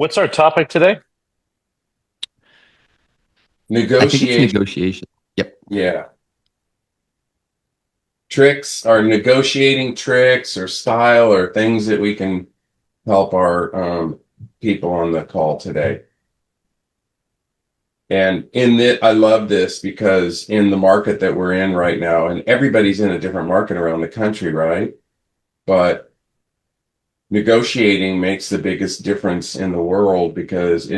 What's our topic today? I think it's Negotiation. negotiation. Yep. Yeah. Tricks or negotiating tricks or style or things that we can help our people on the call today. And in that, I love this because in the market that we're in right now, and everybody's in a different market around the country, right? But negotiating makes the biggest difference in the world because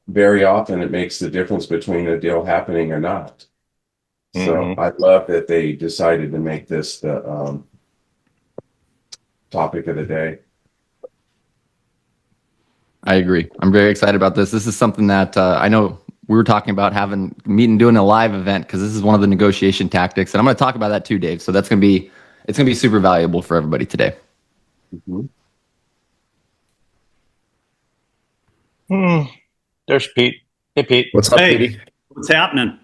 very often it makes the difference between a deal happening or not. So Hmm. I love that they decided to make this the topic of the day. I agree. I'm very excited about this. This is something that I know we were talking about having meeting doing a live event because this is one of the negotiation tactics, and I'm going to talk about that too, Dave. So it's going to be super valuable for everybody today. Mhm. Hmm. There's Pete. Hey, Pete. What's up, Hey, Petey? what's happening?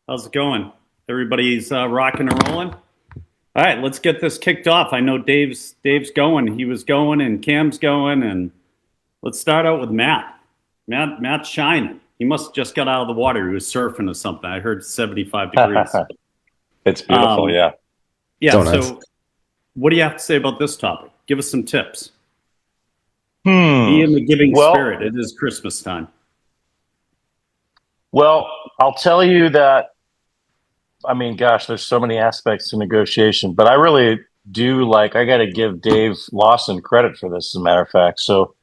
How's it going? Everybody's rocking and rolling. All right, let's get this kicked off. I know Dave's going. He was going, and Cam's going, and let's start out with Matt. Matt's shining. He must have just got out of the water. He was surfing or something. I heard 75 degrees. It's beautiful. Um, Yeah. yeah. So nice. So, what do you have to say about this topic? Give us some tips. Hmm. Be in the giving Well, spirit. It is Christmas time. well, I'll tell you that. I mean, gosh, there's so many aspects to negotiation, but I really do like. I got to give Dave Lawson credit for this, as a matter of fact. So,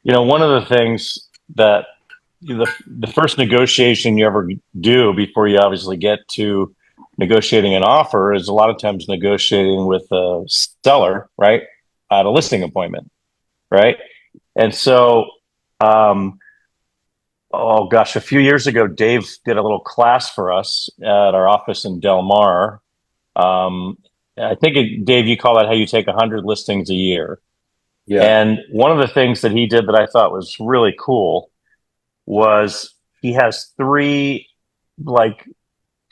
one of the things that the first negotiation you ever do before you obviously get to negotiating an offer is a lot of times negotiating with a seller, right, at a listing appointment, right? And so, um, oh gosh, a few years ago, Dave did a little class for us at our office in Del Mar. Um, I think, Dave, you call that how you take 100 listings a year. Yeah. And one of the things that he did that I thought was really cool was he has three like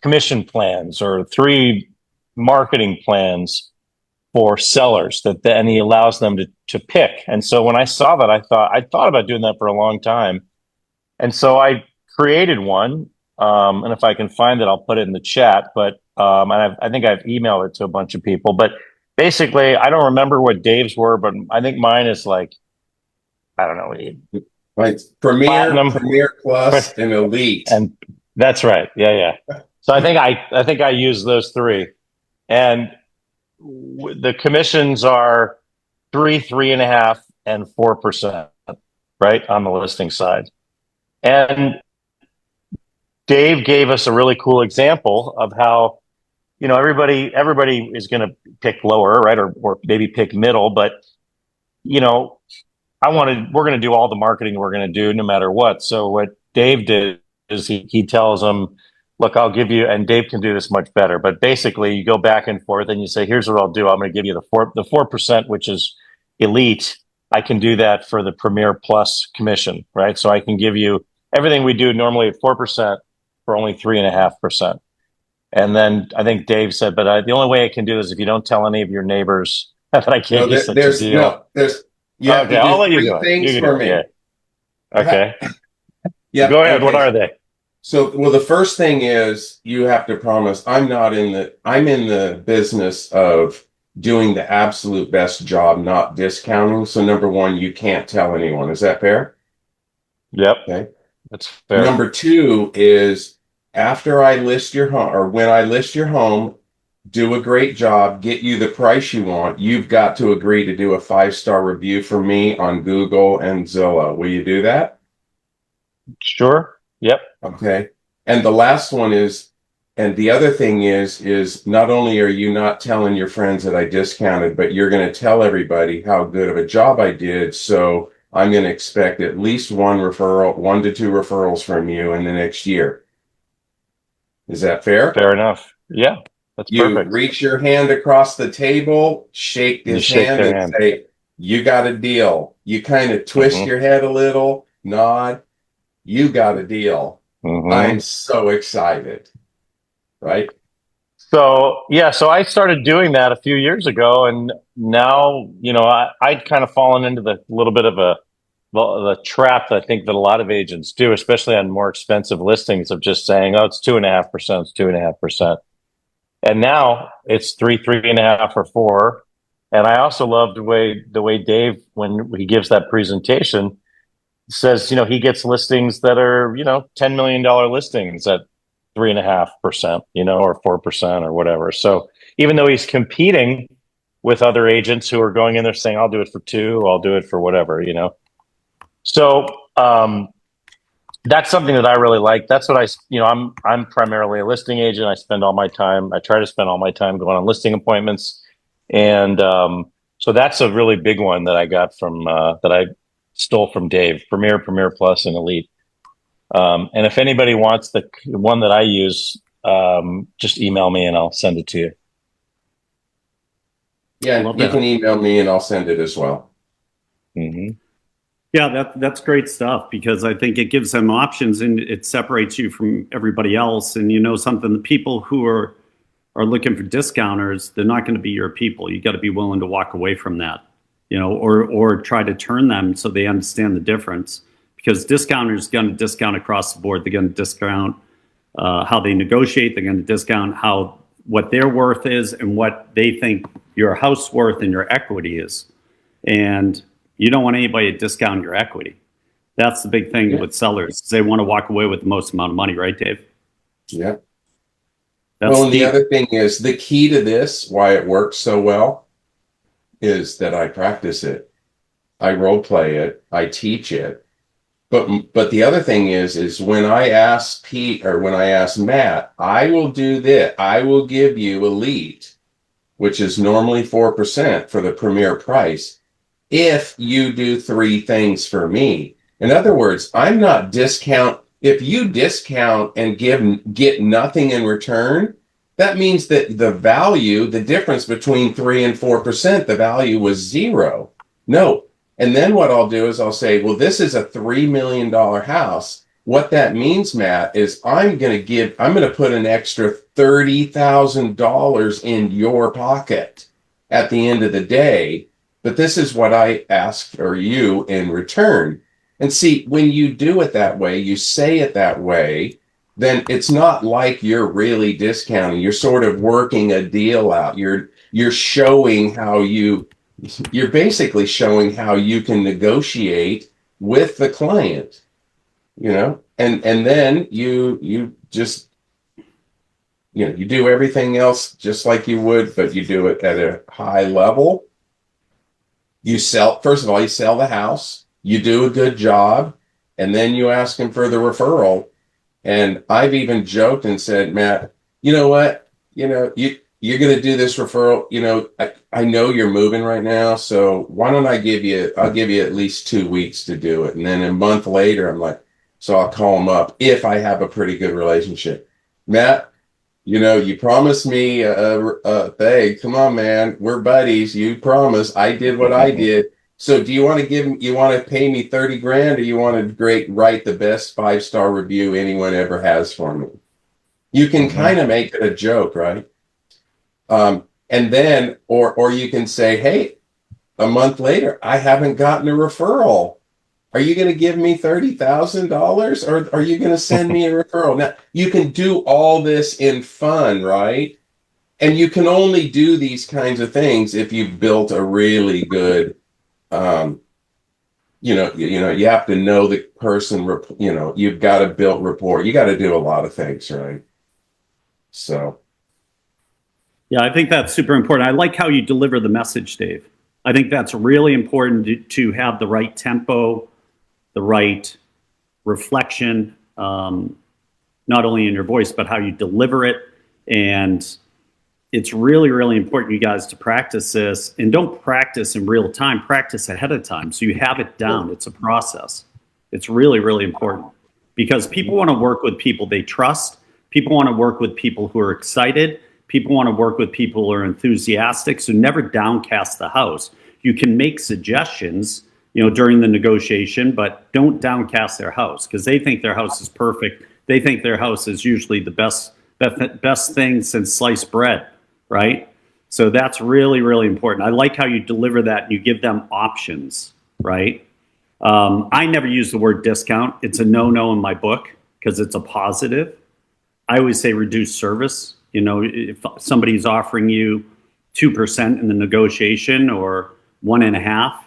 commission plans or three marketing plans for sellers that then he allows them to pick. And so when I saw that, I thought about doing that for a long time. And so I created one. And if I can find it, I'll put it in the chat. But I think I've emailed it to a bunch of people. But basically, I don't remember what Dave's were, but I think mine is like, I don't know, Right. Premier, platinum. Premier Plus, and Elite. And that's right. Yeah, yeah. So I think I use those three, and the commissions are 3.5, and 4%, right, on the listing side. And Dave gave us a really cool example of how everybody is going to pick lower, right, or maybe pick middle, but you know we're going to do all the marketing we're going to do no matter what. So what Dave did is he tells them, look, I'll give you, and Dave can do this much better, but basically you go back and forth and you say, here's what I'll do. I'm going to give you the 4%, which is elite. I can do that for the Premier Plus commission, right? So I can give you everything we do normally at 4% for only 3.5%. And then I think Dave said, but the only way I can do this if you don't tell any of your neighbors that I No, gave you such a deal. you have Okay, to I'll do let you three do it. You things can for do it. me. Yeah. Okay. Yep. Go ahead. What Okay. are they? So, well, the first thing is you have to promise I'm in the business of doing the absolute best job, not discounting. So number one, you can't tell anyone. Is that fair? Yep. Okay. That's fair. Number two is after I list your home or when I list your home, do a great job, get you the price you want. You've got to agree to do a 5-star review for me on Google and Zillow. Will you do that? Sure. Yep. Okay. And the last one is, and the other thing is not only are you not telling your friends that I discounted, but you're going to tell everybody how good of a job I did. So I'm going to expect at least one referral, 1 to 2 referrals from you in the next year. Is that fair? Fair enough. Yeah. That's You perfect. reach your hand across the table, shake You his shake hand, their and hand. say, you got a deal. You kind of twist Mm-hmm. your head a little, nod, you got a deal. Mm-hmm. I'm so excited, right? So yeah, so I started doing that a few years ago, and now I'd kind of fallen into the little bit of a the trap I think that a lot of agents do, especially on more expensive listings, of just saying, "Oh, it's 2.5%, it's 2.5%," and now it's 3.5, or 4. And I also love the way Dave, when he gives that presentation, says, he gets listings that are, $10 million listings at 3.5%, or 4% or whatever. So even though he's competing with other agents who are going in there saying, "I'll do it for 2, I'll do it for whatever." So that's something that I really like. That's what I'm primarily a listing agent. I try to spend all my time going on listing appointments. And so that's a really big one that I got from that I stole from Dave: Premier, Premier Plus, and Elite. And if anybody wants the one that I use, just email me and I'll send it to you. Yeah, Love you that. can email me and I'll send it as well. Mm-hmm. Yeah, that's great stuff, because I think it gives them options and it separates you from everybody else. And something, the people who are looking for discounters, they're not going to be your people. You got to be willing to walk away from that, or try to turn them so they understand the difference. Because discounters going to discount across the board. They're going to discount how they negotiate. They're going to discount what their worth is and what they think your house worth and your equity is. And you don't want anybody to discount your equity. That's the big thing with sellers. They want to walk away with the most amount of money, right, Dave? Yeah. That's Well, and the deep. other thing is, the key to this, why it works so well, is that I practice it. I role play it. I teach it. But the other thing is when I ask Pete, or when I ask Matt, I will do this. I will give you Elite, which is normally 4% for the premier price, if you do 3 things for me. In other words, I'm not discount. If you discount and get nothing in return, that means that the difference between 3 and 4%, the value was 0. No. And then what I'll do is I'll say, well, this is a $3 million house. What that means, Matt, is I'm going to put an extra $30,000 in your pocket at the end of the day. But this is what I ask for you in return. And see, when you do it that way, you say it that way, then it's not like you're really discounting. You're sort of working a deal out. You're showing you're basically showing how you can negotiate with the client, and then you just, you do everything else just like you would, but you do it at a high level. First of all, you sell the house, you do a good job, and then you ask him for the referral. And I've even joked and said, Matt, you know what? You're going to do this referral. I know you're moving right now, so why don't I'll give you at least 2 weeks to do it. And then a month later, I'm like, so I'll call him up if I have a pretty good relationship. Matt, you promised me a thing. Come on, man. We're buddies. You promised. I did what I did. So do you want to pay me 30 grand, or you want to write the best 5-star review anyone ever has for me? You can kind of make it a joke, right? And then, or you can say, hey, a month later, I haven't gotten a referral. Are you going to give me $30,000, or are you going to send me a referral? Now, you can do all this in fun, right? And you can only do these kinds of things if you've built a really good, you have to know the person, you've got to build rapport. You got to do a lot of things, right? So. Yeah, I think that's super important. I like how you deliver the message, Dave. I think that's really important to have the right tempo, the right reflection, not only in your voice, but how you deliver it. And it's really, really important, you guys, to practice this. And don't practice in real time, practice ahead of time so you have it down. It's a process. It's really, really important, because people want to work with people they trust. People want to work with people who are excited. People want to work with people who are enthusiastic. So never downcast the house. You can make suggestions, during the negotiation, but don't downcast their house, because they think their house is perfect. They think their house is usually the best thing since sliced bread, right? So that's really, really important. I like how you deliver that and you give them options, right? I never use the word discount. It's a no-no in my book because it's a positive. I always say reduce service. You know, if somebody's offering you 2% in the negotiation or 1.5%,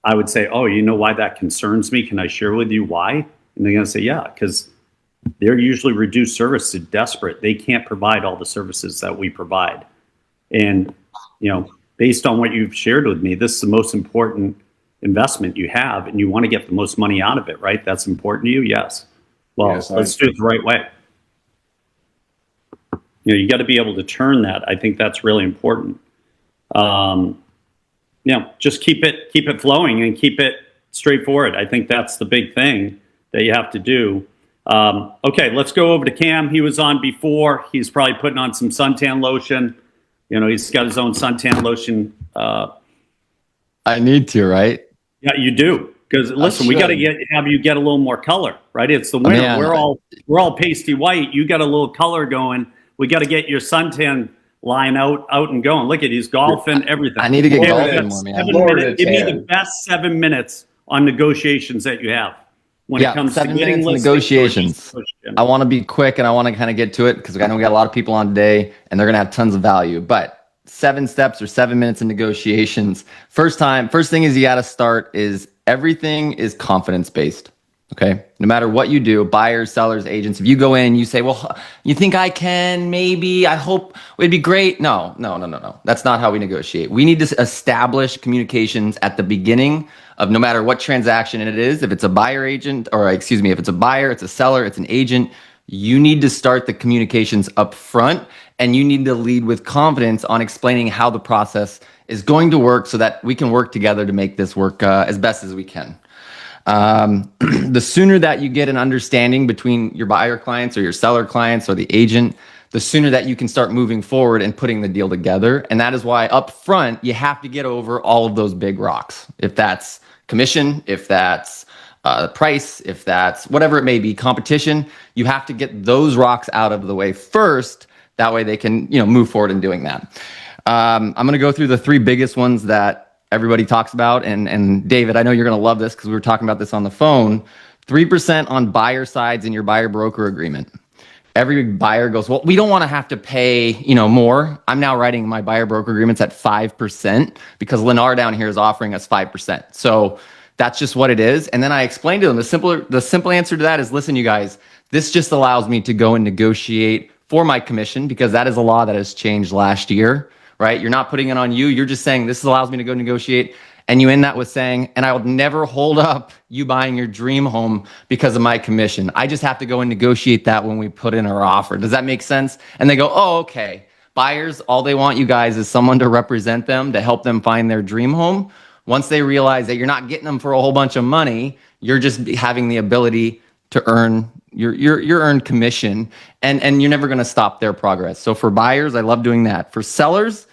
I would say, oh, you know why that concerns me? Can I share with you why? And they're going to say, yeah, because they're usually reduced service to desperate. They can't provide all the services that we provide. And, you know, based on what you've shared with me, this is the most important investment you have, and you want to get the most money out of it, right? That's important to you? Yes. Well, Yes, let's do it the right way. You know, you got to be able to turn that. I think that's really important. You know, just keep it flowing and keep it straightforward. I think that's the big thing that you have to do. Okay, let's go over to Cam. He was on before. He's probably putting on some suntan lotion. You know, he's got his own suntan lotion. I need to, right? Yeah, you do. Because listen, we got to have you get a little more color, right? It's the winter. Man, we're all pasty white. You got a little color going. We got to get your suntan line out and going. Look at he's golfing, everything. I need to get Okay, golfing we've got more, man. 7 Lord, minutes. it's Give me hard. the best 7 minutes on negotiations that you have when it comes to 7 getting minutes listings negotiations. or just I want to be quick and I want to kind of get to it because I know we got a lot of people on today and they're going to have tons of value. But 7 steps or 7 minutes in negotiations. First thing is you got to start is everything is confidence based. Okay. No matter what you do, buyers, sellers, agents, if you go in and you say, well, you think I can, maybe, I hope it'd be great. No. That's not how we negotiate. We need to establish communications at the beginning of no matter what transaction it is. If it's a buyer agent, or excuse me, if it's a buyer, it's a seller, it's an agent, you need to start the communications up front and you need to lead with confidence on explaining how the process is going to work so that we can work together to make this work as best as we can. The sooner that you get an understanding between your buyer clients or your seller clients or the agent, the sooner that you can start moving forward and putting the deal together. And that is why up front, you have to get over all of those big rocks. If that's commission, if that's price, if that's whatever it may be, competition, you have to get those rocks out of the way first. That way they can, move forward in doing that. I'm going to go through the 3 biggest ones that everybody talks about. And David, I know you're going to love this because we were talking about this on the phone. 3% on buyer sides in your buyer broker agreement. Every buyer goes, well, we don't want to have to pay, more. I'm now writing my buyer broker agreements at 5% because Lennar down here is offering us 5%. So that's just what it is. And then I explained to them the simple answer to that is, listen, you guys, this just allows me to go and negotiate for my commission because that is a law that has changed last year. Right? You're not putting it on you. You're just saying this allows me to go negotiate. And you end that with saying, and I will never hold up you buying your dream home because of my commission. I just have to go and negotiate that when we put in our offer. Does that make sense? And they go, oh, okay. Buyers, all they want you guys is someone to represent them, to help them find their dream home. Once they realize that you're not getting them for a whole bunch of money, you're just having the ability to earn your earned commission, and you're never going to stop their progress. So for buyers, I love doing that. For sellers,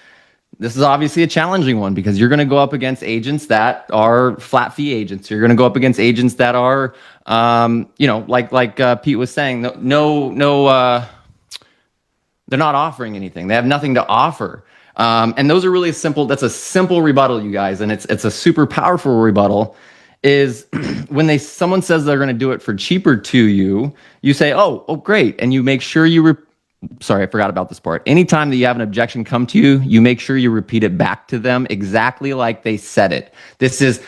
this is obviously a challenging one because you're going to go up against agents that are flat fee agents. You're going to go up against agents that are, like Pete was saying, they're not offering anything. They have nothing to offer. And those are really simple. That's a simple rebuttal, you guys. And it's a super powerful rebuttal is when someone says they're going to do it for cheaper to you, you say, oh, great. And you make sure sorry, I forgot about this part. Anytime that you have an objection come to you, you make sure you repeat it back to them exactly like they said it. This is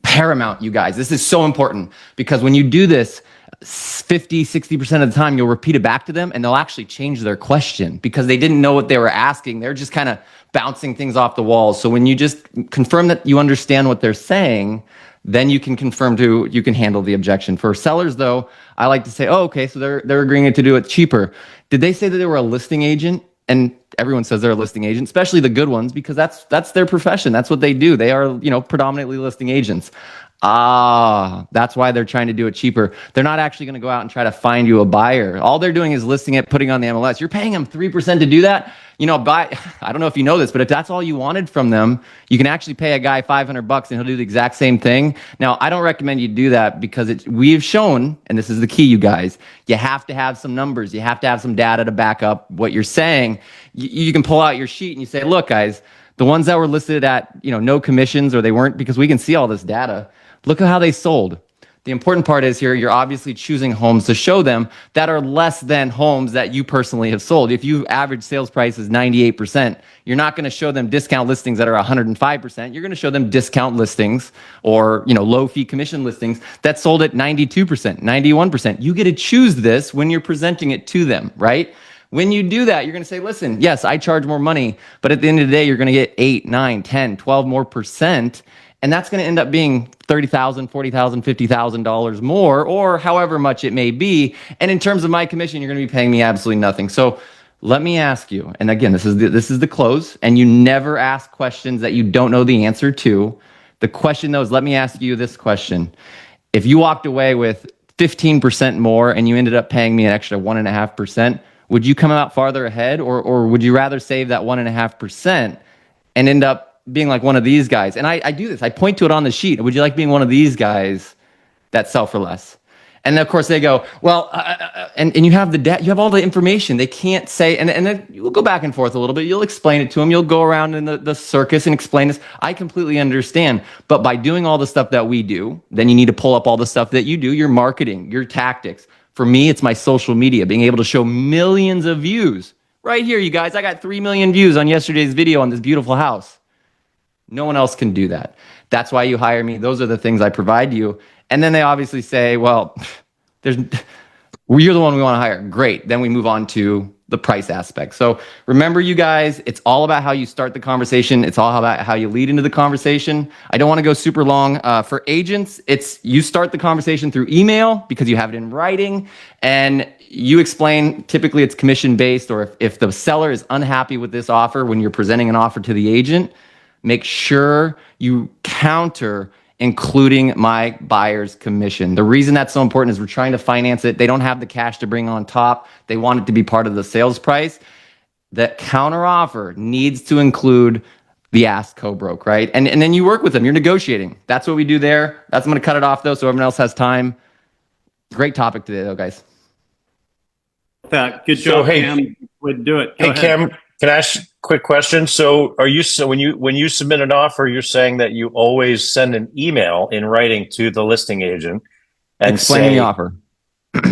paramount, you guys. This is so important because when you do this, 50, 60% of the time, you'll repeat it back to them and they'll actually change their question because they didn't know what they were asking. They're just kind of bouncing things off the walls. So when you just confirm that you understand what they're saying, then you can you can handle the objection. For sellers, though, I like to say, oh, okay, so they're agreeing to do it cheaper. Did they say that they were a listing agent? And everyone says they're a listing agent, especially the good ones, because that's their profession. That's what they do. They are, predominantly listing agents. That's why they're trying to do it cheaper. They're not actually going to go out and try to find you a buyer. All they're doing is listing it, putting it on the MLS. You're paying them 3% to do that. I don't know if you know this, but if that's all you wanted from them, you can actually pay a guy $500 and he'll do the exact same thing. Now, I don't recommend you do that because we've shown, and this is the key, you guys, you have to have some numbers. You have to have some data to back up what you're saying. You can pull out your sheet and you say, look, guys, the ones that were listed at, no commissions or they weren't, because we can see all this data. Look at how they sold. The important part is here, you're obviously choosing homes to show them that are less than homes that you personally have sold. If you average sales price is 98%, you're not going to show them discount listings that are 105%. You're going to show them discount listings or, low fee commission listings that sold at 92%, 91%. You get to choose this when you're presenting it to them, right? When you do that, you're going to say, listen, yes, I charge more money, but at the end of the day, you're going to get 8, 9, 10, 12 more percent. And that's going to end up being $30,000, $40,000, $50,000 more, or however much it may be. And in terms of my commission, you're going to be paying me absolutely nothing. So let me ask you, and again, this is the close, and you never ask questions that you don't know the answer to. The question though is, let me ask you this question. If you walked away with 15% more and you ended up paying me an extra 1.5%, would you come out farther ahead, or would you rather save that 1.5% and end up being like one of these guys? And I do this. I point to it on the sheet. Would you like being one of these guys that sell for less? And of course they go, well, and you have you have all the information. They can't say, and then you'll go back and forth a little bit. You'll explain it to them. You'll go around in the circus and explain this. I completely understand. But by doing all the stuff that we do, then you need to pull up all the stuff that you do, your marketing, your tactics. For me, it's my social media, being able to show millions of views. Right here, you guys, I got 3 million views on yesterday's video on this beautiful house. No one else can do that. That's why you hire me. Those are the things I provide you. And then they obviously say, well, you're the one we want to hire. Great. Then we move on to the price aspect. So remember, you guys, it's all about how you start the conversation. It's all about how you lead into the conversation. I don't want to go super long. For agents, it's you start the conversation through email because you have it in writing, and you explain, typically it's commission based, or if the seller is unhappy with this offer when you're presenting an offer to the agent, make sure you counter including my buyer's commission. The reason that's so important is we're trying to finance it. They don't have the cash to bring on top. They want it to be part of the sales price. That counter offer needs to include the ask co-broke, right? And then you work with them. You're negotiating. That's what we do there. I'm going to cut it off though, so everyone else has time. Great topic today though, guys. Good job, hey, Cam. Would do it. Go Hey, ahead. Cam, can I ask a quick question? So when you submit an offer, you're saying that you always send an email in writing to the listing agent and Explaining the offer.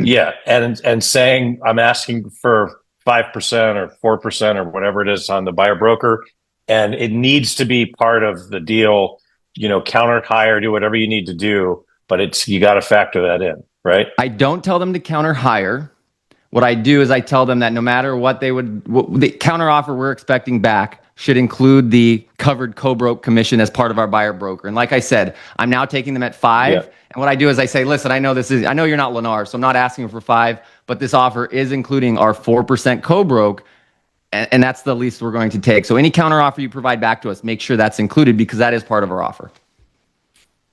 Yeah, and saying I'm asking for 5% or 4% or whatever it is on the buyer broker, and it needs to be part of the deal. Counter hire, do whatever you need to do, but you got to factor that in, right? I don't tell them to counter hire. What I do is I tell them that no matter what the counter offer we're expecting back should include the covered co-broke commission as part of our buyer broker. And like I said, I'm now taking them at 5. Yeah. And what I do is I say, listen, I know you're not Lennar, so I'm not asking for 5, but this offer is including our 4% co-broke. And that's the least we're going to take. So any counter offer you provide back to us, make sure that's included because that is part of our offer.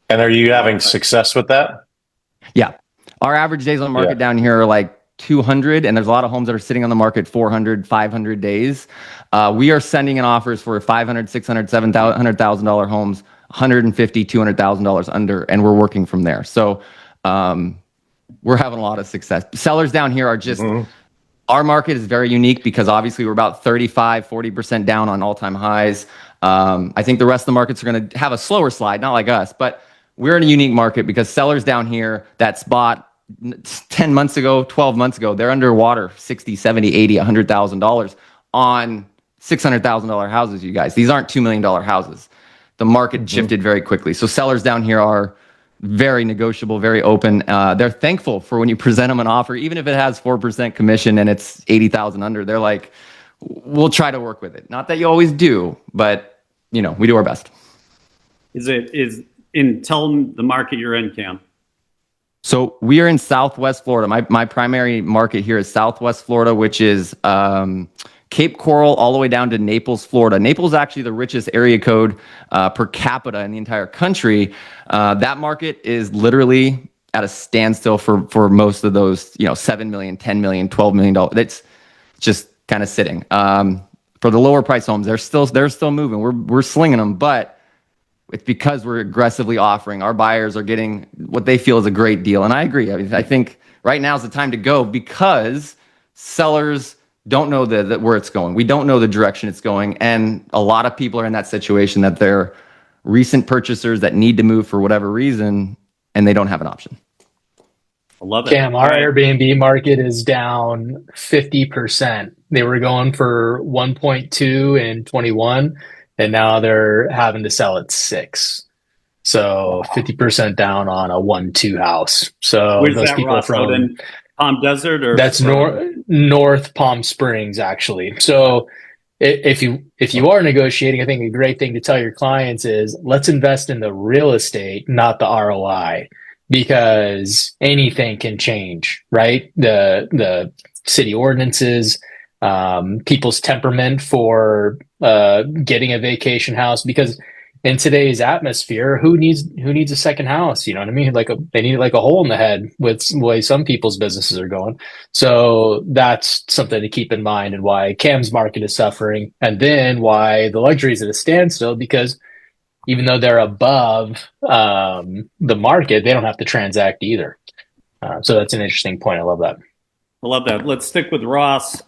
And are you having success with that? Yeah. Our average days on the market down here are like 200, and there's a lot of homes that are sitting on the market 400, 500 days. We are sending in offers for $500,000, $600,000, $700,000 homes, $150,000, $200,000 under, and we're working from there. So we're having a lot of success. Sellers down here are just, our market is very unique because obviously we're about 35, 40% down on all-time highs. I think the rest of the markets are going to have a slower slide, not like us, but we're in a unique market because sellers down here that bought 10 months ago, 12 months ago, they're underwater $60, $70, $80, $100,000 on $600,000 houses, you guys. These aren't $2 million houses. The market shifted very quickly. So sellers down here are very negotiable, very open. They're thankful for when you present them an offer, even if it has 4% commission and it's 80,000 under, they're like, we'll try to work with it. Not that you always do, but we do our best. Tell them the market you're in, Cam. So we are in Southwest Florida. My primary market here is Southwest Florida, which is Cape Coral all the way down to Naples, Florida. Naples is actually the richest area code per capita in the entire country. That market is literally at a standstill for most of those, $7 million, $10 million, $12 million. It's just kind of sitting. For the lower price homes, they're still moving. We're slinging them, but it's because we're aggressively offering. Our buyers are getting what they feel is a great deal. And I agree. I think right now is the time to go because sellers don't know where it's going. We don't know the direction it's going. And a lot of people are in that situation that they're recent purchasers that need to move for whatever reason and they don't have an option. I love it. Cam, our All right. Airbnb market is down 50%. They were going for 1.2 in 21, and now they're having to sell at 6. So 50% down on a 1-2 house. So Where's those that, people Ross? Out from in Palm Desert, or that's North Palm Springs, actually. So if you are negotiating, I think a great thing to tell your clients is let's invest in the real estate, not the ROI, because anything can change, right? The city ordinances, people's temperament for getting a vacation house, because in today's atmosphere, who needs a second house? You know what I mean? They need like a hole in the head with the way some people's businesses are going. So that's something to keep in mind, and why Cam's market is suffering, and then why the luxury is at a standstill, because even though they're above the market, they don't have to transact either. So that's an interesting point. I love that. I love that. Let's stick with Ross.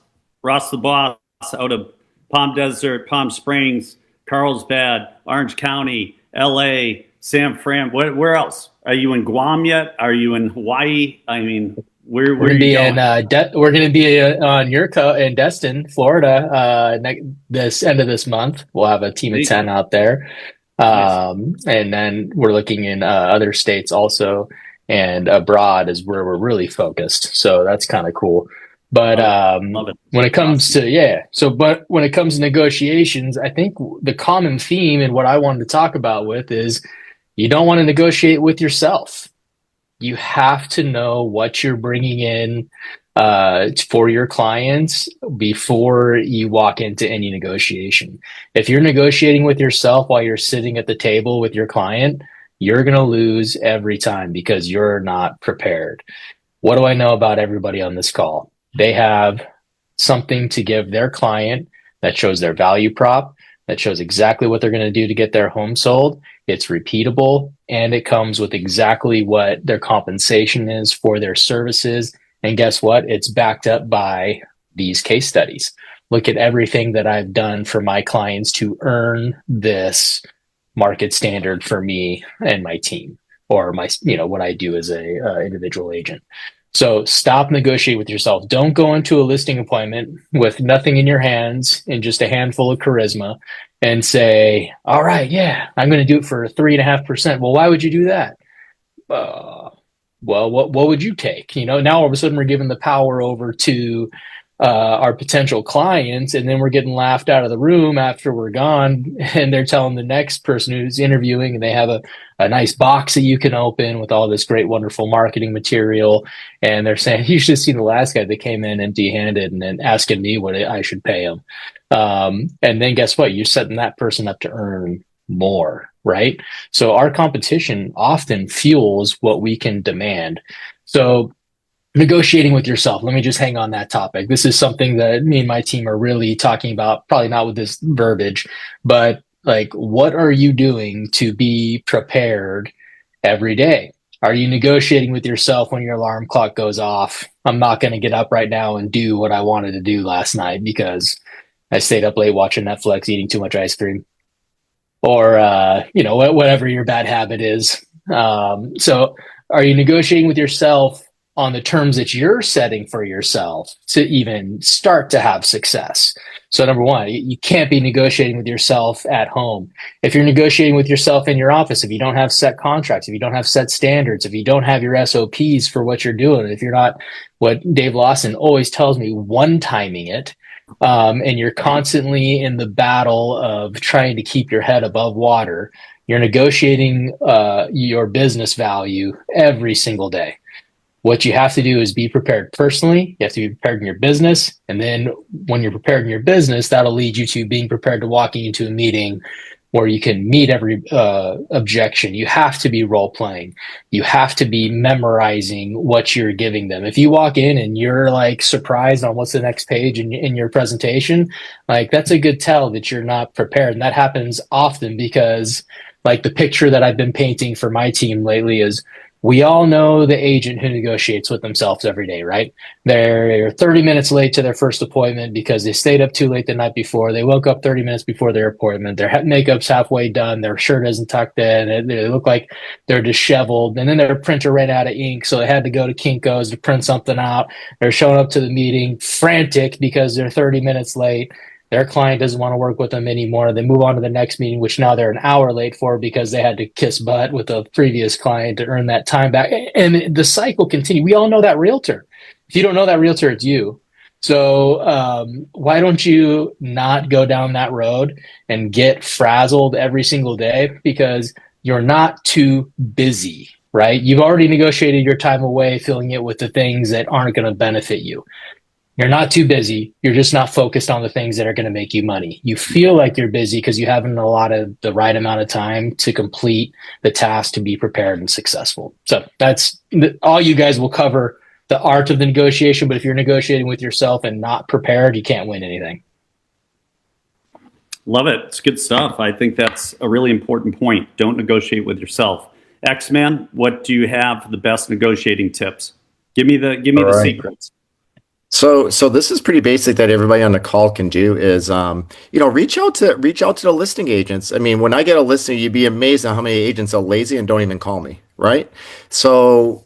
Ross the boss out of Palm Desert, Palm Springs, Carlsbad, Orange County, LA, San Fran. Where else? Are you in Guam yet? Are you in Hawaii? I mean, where are you going? We're going to be on in Destin, Florida, this end of this month. We'll have a team of 10 out there. And then we're looking in other states also, and abroad is where we're really focused. So that's kind of cool. But Love it. when it comes to when it comes to negotiations, I think the common theme and what I wanted to talk about with is you don't want to negotiate with yourself. You have to know what you're bringing in for your clients before you walk into any negotiation. If you're negotiating with yourself while you're sitting at the table with your client, you're going to lose every time because you're not prepared. What do I know about everybody on this call? They have something to give their client that shows their value prop, that shows exactly what they're going to do to get their home sold. It's repeatable, and it comes with exactly what their compensation is for their services. And guess what? It's backed up by these case studies. Look at everything that I've done for my clients to earn this market standard for me and my team, or what I do as a individual agent. So stop negotiating with yourself. Don't go into a listing appointment with nothing in your hands and just a handful of charisma and say, all right, yeah, I'm going to do it for 3.5%. Well, why would you do that? Well, what would you take? Now all of a sudden we're giving the power over to our potential clients, and then we're getting laughed out of the room after we're gone, and they're telling the next person who's interviewing, and they have a nice box that you can open with all this great, wonderful marketing material, and they're saying, you should see the last guy that came in empty-handed and then asking me what I should pay him. And then guess what? You're setting that person up to earn more, right? So our competition often fuels what we can demand. So negotiating with yourself. Let me just hang on that topic. This is something that me and my team are really talking about, probably not with this verbiage, but like, what are you doing to be prepared every day? Are you negotiating with yourself when your alarm clock goes off? I'm not going to get up right now and do what I wanted to do last night because I stayed up late watching Netflix, eating too much ice cream, or, whatever your bad habit is. So are you negotiating with yourself on the terms that you're setting for yourself to even start to have success? So number one, you can't be negotiating with yourself at home. If you're negotiating with yourself in your office, if you don't have set contracts, if you don't have set standards, if you don't have your SOPs for what you're doing, if you're not, what Dave Lawson always tells me, one-timing it, and you're constantly in the battle of trying to keep your head above water, you're negotiating your business value every single day. What you have to do is be prepared personally. You have to be prepared in your business. And then when you're prepared in your business, that'll lead you to being prepared to walking into a meeting where you can meet every objection. You have to be role playing. You have to be memorizing what you're giving them. If you walk in and you're like surprised on what's the next page in your presentation, like that's a good tell that you're not prepared. And that happens often because like the picture that I've been painting for my team lately is We all know the agent who negotiates with themselves every day, right? They're 30 minutes late to their first appointment because they stayed up too late the night before. They woke up 30 minutes before their appointment. Their makeup's halfway done. Their shirt isn't tucked in. They look like they're disheveled. And then their printer ran out of ink, so they had to go to Kinko's to print something out. They're showing up to the meeting frantic because they're 30 minutes late. Their client doesn't want to work with them anymore. They move on to the next meeting, which now they're an hour late for because they had to kiss butt with a previous client to earn that time back. And the cycle continues. We all know that realtor. If you don't know that realtor, it's you. So why don't you not go down that road and get frazzled every single day because you're not too busy, right? You've already negotiated your time away, filling it with the things that aren't going to benefit you. You're not too busy. You're just not focused on the things that are going to make you money. You feel like you're busy because you haven't allotted the right amount of time to complete the task to be prepared and successful. So that's all you guys will cover the art of the negotiation. But if you're negotiating with yourself and not prepared, you can't win anything. Love it. It's good stuff. I think that's a really important point. Don't negotiate with yourself. X-Man, what do you have for the best negotiating tips? Give me the secrets. So this is pretty basic that everybody on the call can do is, reach out to the listing agents. I mean, when I get a listing, you'd be amazed at how many agents are lazy and don't even call me, right? So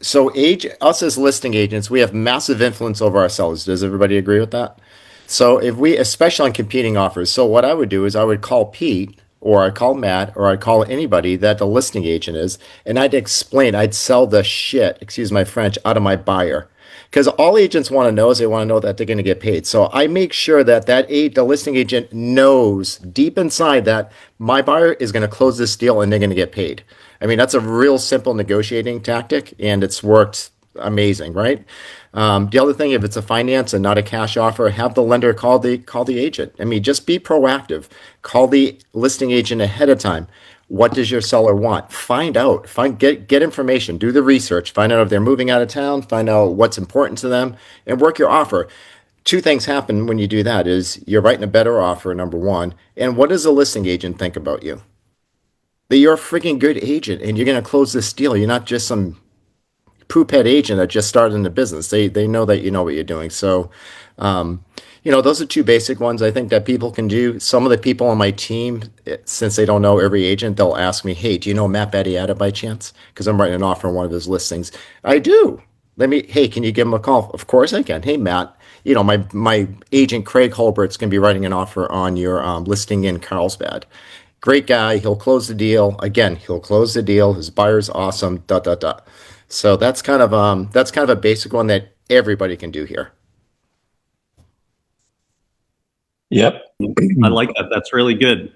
us as listing agents, we have massive influence over our sellers. Does everybody agree with that? So especially on competing offers, so what I would do is I would call Pete, or I'd call Matt, or I'd call anybody that the listing agent is, and I'd sell the shit, excuse my French, out of my buyer. Because all agents want to know is they want to know that they're going to get paid. So I make sure that the listing agent knows deep inside that my buyer is going to close this deal and they're going to get paid. I mean, that's a real simple negotiating tactic, and it's worked amazing, right? The other thing, if it's a finance and not a cash offer, have the lender call the agent. I mean, just be proactive. Call the listing agent ahead of time. What does your seller want? Find out. Get information. Do the research. Find out if they're moving out of town. Find out what's important to them, and work your offer. Two things happen when you do that: is you're writing a better offer, number one, and what does the listing agent think about you? That you're a freaking good agent, and you're going to close this deal. You're not just some poop-head agent that just started in the business. They know that you know what you're doing. So, those are two basic ones I think that people can do. Some of the people on my team, since they don't know every agent, they'll ask me, "Hey, do you know Matt Battiata by chance?" Because I'm writing an offer on one of his listings. I do. Hey, can you give him a call? Of course I can. Hey, Matt, my agent Craig Holbert's going to be writing an offer on your listing in Carlsbad. Great guy. He'll close the deal. Again, he'll close the deal. His buyer's awesome. So that's kind of a basic one that everybody can do here. Yep. I like that. That's really good.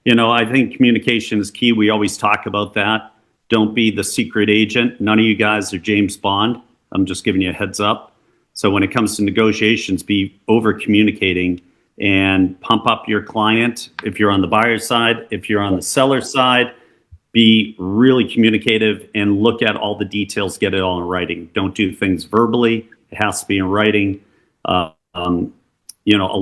I think communication is key. We always talk about that. Don't be the secret agent. None of you guys are James Bond. I'm just giving you a heads up. So when it comes to negotiations, be over communicating and pump up your client. If you're on the buyer side, if you're on the seller side, be really communicative and look at all the details, get it all in writing. Don't do things verbally. It has to be in writing. A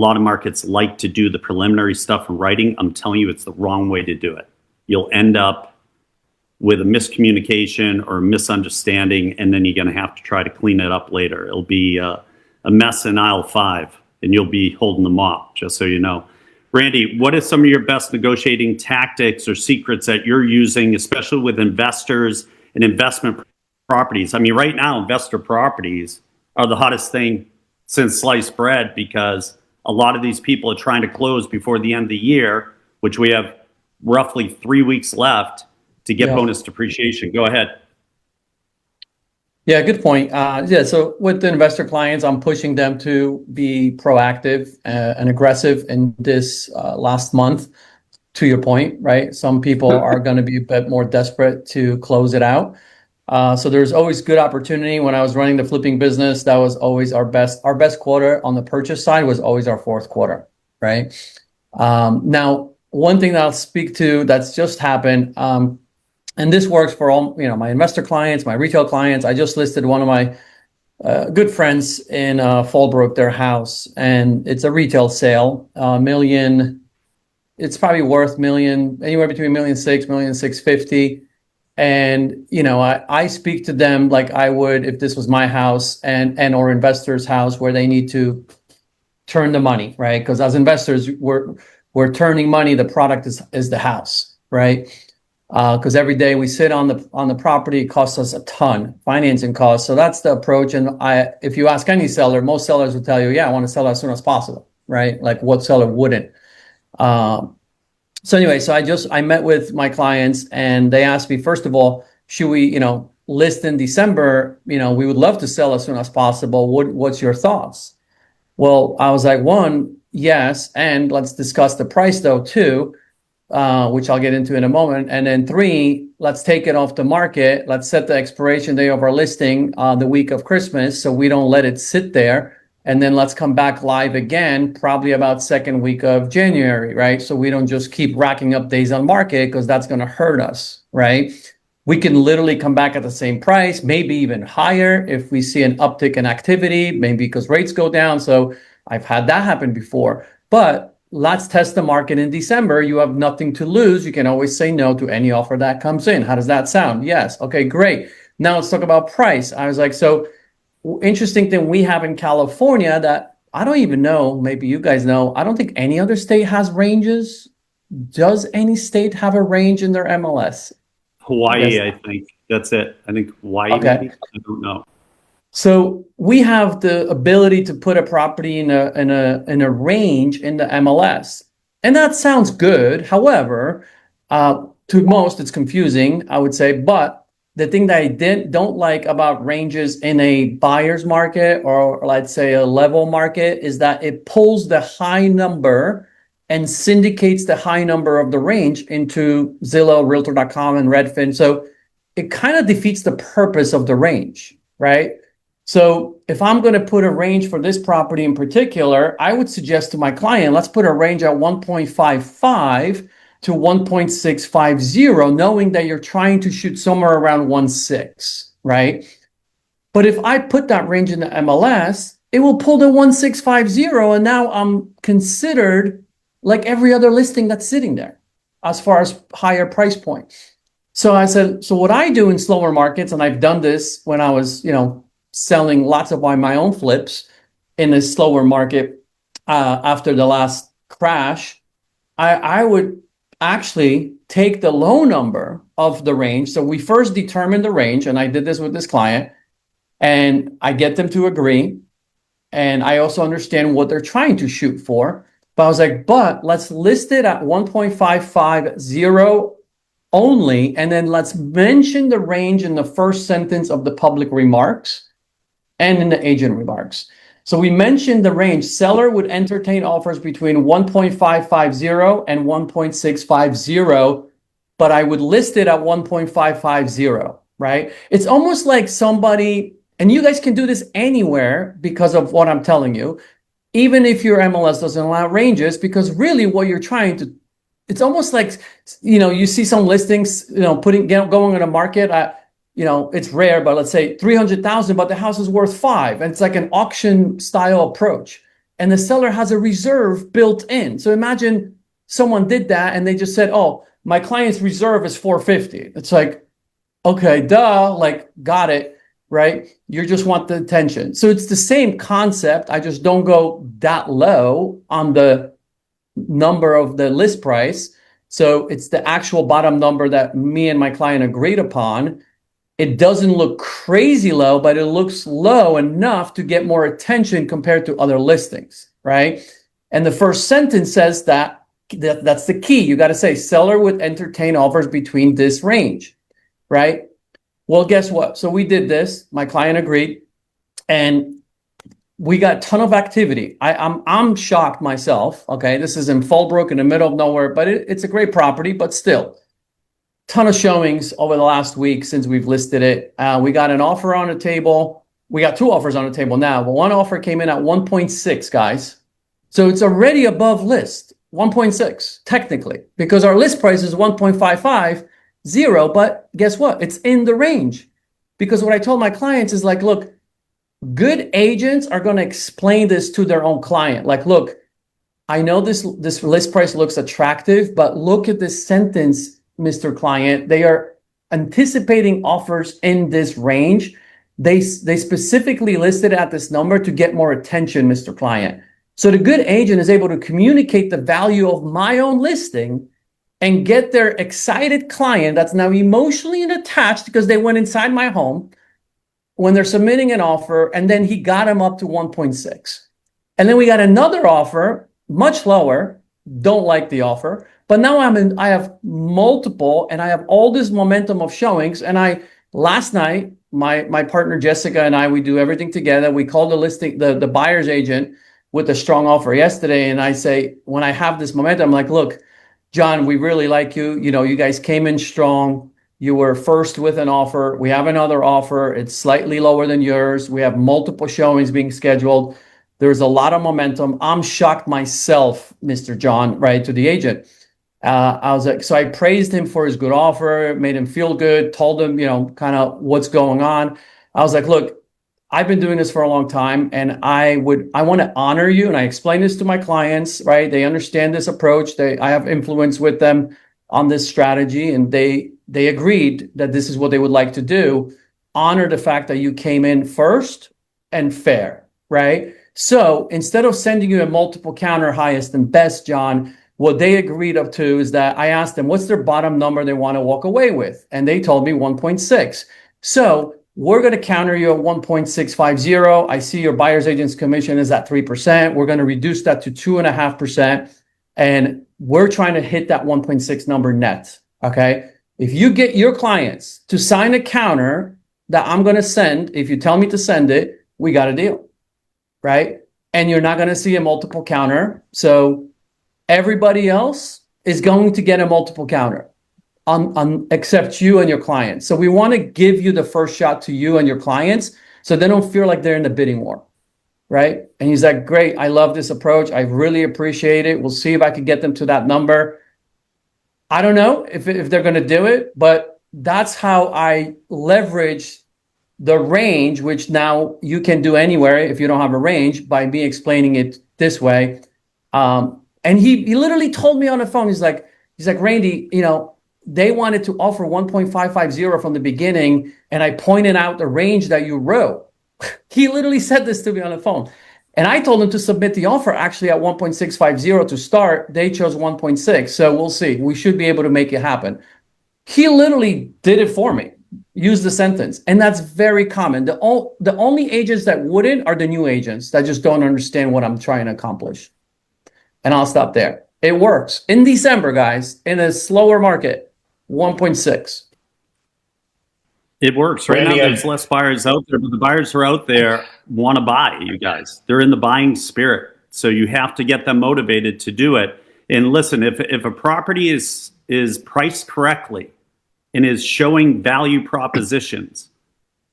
lot of markets like to do the preliminary stuff in writing. I'm telling you, it's the wrong way to do it. You'll end up with a miscommunication or a misunderstanding, and then you're going to have to try to clean it up later. It'll be a mess in aisle 5, and you'll be holding the mop, just so you know. Randy, what are some of your best negotiating tactics or secrets that you're using, especially with investors and investment properties? I mean, right now, investor properties are the hottest thing since sliced bread, because a lot of these people are trying to close before the end of the year, which we have roughly 3 weeks left to get bonus depreciation. Go ahead. Yeah, good point. So with the investor clients, I'm pushing them to be proactive and aggressive in this last month. To your point, right? Some people are going to be a bit more desperate to close it out. So there's always good opportunity. When I was running the flipping business, that was always our best quarter on the purchase side was always our fourth quarter, right? Now, one thing that I'll speak to that's just happened, and this works for all, my investor clients, my retail clients. I just listed one of my good friends in Fallbrook, their house, and it's a retail sale, $1 million. It's probably worth anywhere between $1.6 million, $1.65 million. And, you know, I speak to them like I would if this was my house and or investor's house where they need to turn the money, right? Because as investors, we're turning money. The product is the house, right? Because every day we sit on the property, it costs us a ton, financing costs. So that's the approach. And if you ask any seller, most sellers will tell you, yeah, I want to sell as soon as possible, right? Like what seller wouldn't? So anyway, so I met with my clients and they asked me, first of all, should we, you know, list in December? You know, we would love to sell as soon as possible. What's your thoughts? Well, I was like, one, yes, and let's discuss the price though too, which I'll get into in a moment. And then three, let's take it off the market. Let's set the expiration day of our listing the week of Christmas so we don't let it sit there. And then let's come back live again, probably about second week of January, right? So we don't just keep racking up days on market because that's going to hurt us, right? We can literally come back at the same price, maybe even higher if we see an uptick in activity, maybe because rates go down. So I've had that happen before. But let's test the market in December. You have nothing to lose. You can always say no to any offer that comes in. How does that sound? Yes. Okay, great. Now let's talk about price. I was like, so interesting thing we have in California that I don't even know, maybe you guys know, I don't think any other state has ranges. Does any state have a range in their MLS? Hawaii, Yes. I think that's it. I think Hawaii, Okay. maybe. I don't know. So we have the ability to put a property in a range in the MLS, and that sounds good. However, to most it's confusing, I would say. But the thing that I don't like about ranges in a buyer's market or let's say a level market is that it pulls the high number and syndicates the high number of the range into Zillow, Realtor.com, and Redfin. So it kind of defeats the purpose of the range, right? So if I'm going to put a range for this property in particular, I would suggest to my client, let's put a range at 1.55 to 1.650, knowing that you're trying to shoot somewhere around 1.6, right? But if I put that range in the MLS, it will pull the 1.650, and now I'm considered like every other listing that's sitting there as far as higher price point. So I said, so what I do in slower markets, and I've done this when I was, you know, selling lots of my own flips in a slower market after the last crash, I would actually take the low number of the range. So we first determine the range, and I did this with this client, and I get them to agree. And I also understand what they're trying to shoot for. But I was like, but let's list it at 1.550 only, and then let's mention the range in the first sentence of the public remarks and in the agent remarks. So we mentioned the range. Seller would entertain offers between 1.550 and 1.650, but I would list it at 1.550, right? It's almost like somebody, and you guys can do this anywhere because of what I'm telling you, even if your MLS doesn't allow ranges, because really what you're trying to, it's almost like, you know, you see some listings, you know, going on a market at, you know, it's rare, but let's say 300,000, but the house is worth 5. And it's like an auction style approach. And the seller has a reserve built in. So imagine someone did that and they just said, oh, my client's reserve is 450. It's like, okay, duh, like, got it, right? You just want the attention. So it's the same concept. I just don't go that low on the number of the list price. So it's the actual bottom number that me and my client agreed upon. It doesn't look crazy low, but it looks low enough to get more attention compared to other listings, right? And the first sentence says that's the key. You got to say seller would entertain offers between this range, right? Well, guess what? So we did this. My client agreed, and we got a ton of activity. I'm shocked myself. Okay, this is in Fallbrook in the middle of nowhere, but it's a great property, but still. Ton of showings over the last week since we've listed it. We got an offer on the table. We got 2 offers on the table now, but one offer came in at 1.6, guys. So it's already above list, 1.6 technically, because our list price is 1.550, but guess what? It's in the range. Because what I told my clients is like, look, good agents are going to explain this to their own client. Like, look, I know this list price looks attractive, but look at this sentence, Mr. Client. They are anticipating offers in this range. They specifically listed at this number to get more attention, Mr. Client. So the good agent is able to communicate the value of my own listing and get their excited client that's now emotionally attached because they went inside my home when they're submitting an offer, and then he got him up to 1.6. And then we got another offer, much lower, don't like the offer, but now I have multiple, and I have all this momentum of showings. And last night, my partner Jessica and I, we do everything together. We called the buyer's agent with a strong offer yesterday. And I say, when I have this momentum, I'm like, look, John, we really like you. You know, you guys came in strong. You were first with an offer. We have another offer. It's slightly lower than yours. We have multiple showings being scheduled. There's a lot of momentum. I'm shocked myself, Mr. John, right, to the agent. I was like, so I praised him for his good offer, made him feel good, told him, kind of what's going on. I was like, look, I've been doing this for a long time, and I want to honor you. And I explain this to my clients, right? They understand this approach. I have influence with them on this strategy, and they agreed that this is what they would like to do. Honor the fact that you came in first and fair, right? So instead of sending you a multiple counter highest and best, John, what they agreed up to is that I asked them what's their bottom number they want to walk away with. And they told me 1.6. So we're going to counter you at 1.650. I see your buyer's agent's commission is at 3%. We're going to reduce that to 2.5%. And we're trying to hit that 1.6 number net. Okay. If you get your clients to sign a counter that I'm going to send, if you tell me to send it, we got a deal. Right? And you're not going to see a multiple counter. So everybody else is going to get a multiple counter except you and your clients. So we want to give you the first shot to you and your clients so they don't feel like they're in the bidding war. Right? And he's like, great. I love this approach. I really appreciate it. We'll see if I can get them to that number. I don't know if they're going to do it, but that's how I leverage the range, which now you can do anywhere if you don't have a range, by me explaining it this way. And he literally told me on the phone, he's like, Randy, they wanted to offer 1.550 from the beginning, and I pointed out the range that you wrote. He literally said this to me on the phone. And I told him to submit the offer actually at 1.650 to start. They chose 1.6. So we'll see. We should be able to make it happen. He literally did it for me. Use the sentence. And that's very common. The only agents that wouldn't are the new agents that just don't understand what I'm trying to accomplish. And I'll stop there. It works. In December, guys, in a slower market, 1.6. It works. Right now, Randy, there's less buyers out there, but the buyers who are out there want to buy, you guys. They're in the buying spirit. So you have to get them motivated to do it. And listen, if a property is priced correctly and is showing value propositions,